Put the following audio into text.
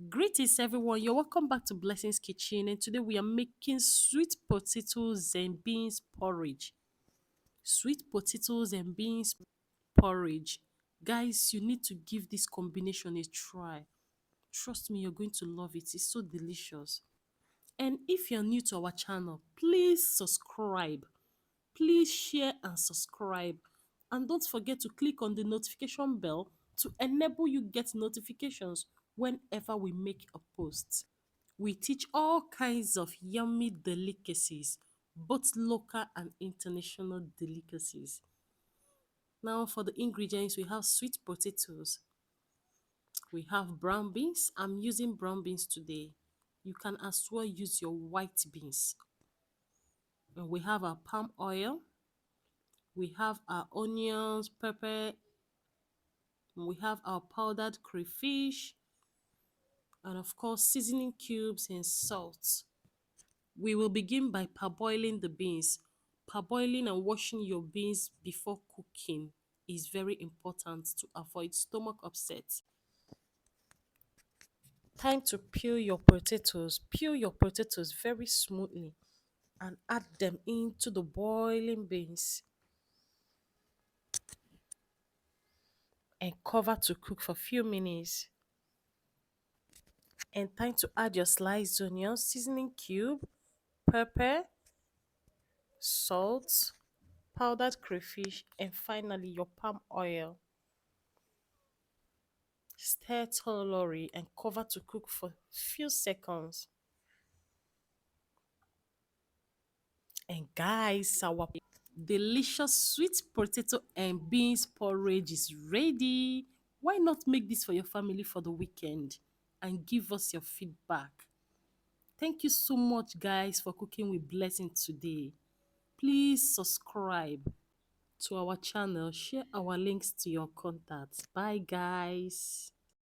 Greetings, everyone. You're welcome back to Blessings Kitchen, and today we are making sweet potatoes and beans porridge. Sweet potatoes and beans porridge. Guys, you need to give this combination a try. Trust me, you're going to love it. It's so delicious. And if you're new to our channel, please subscribe. Please share and subscribe. And don't forget to click on the notification bell to enable you get notifications whenever we make a post. We teach all kinds of yummy delicacies, both local and international delicacies. Now, for the ingredients, we have sweet potatoes, we have brown beans. I'm using brown beans today. You can as well use your white beans. And we have our palm oil, we have our onions, pepper, and we have our powdered crayfish, and of course, seasoning cubes and salt. We will begin by parboiling the beans. Parboiling and washing your beans before cooking is very important to avoid stomach upset. Time to peel your potatoes. Peel your potatoes very smoothly and add them into the boiling beans and cover to cook for a few minutes. And time to add your sliced onions, seasoning cube, pepper, salt, powdered crayfish, and finally your palm oil. Stir thoroughly and cover to cook for few seconds. And guys, our delicious sweet potato and beans porridge is ready. Why not make this for your family for the weekend and give us your feedback? Thank you so much, guys, for cooking with blessing today. Please subscribe to our channel, share our links to your contacts. Bye, guys.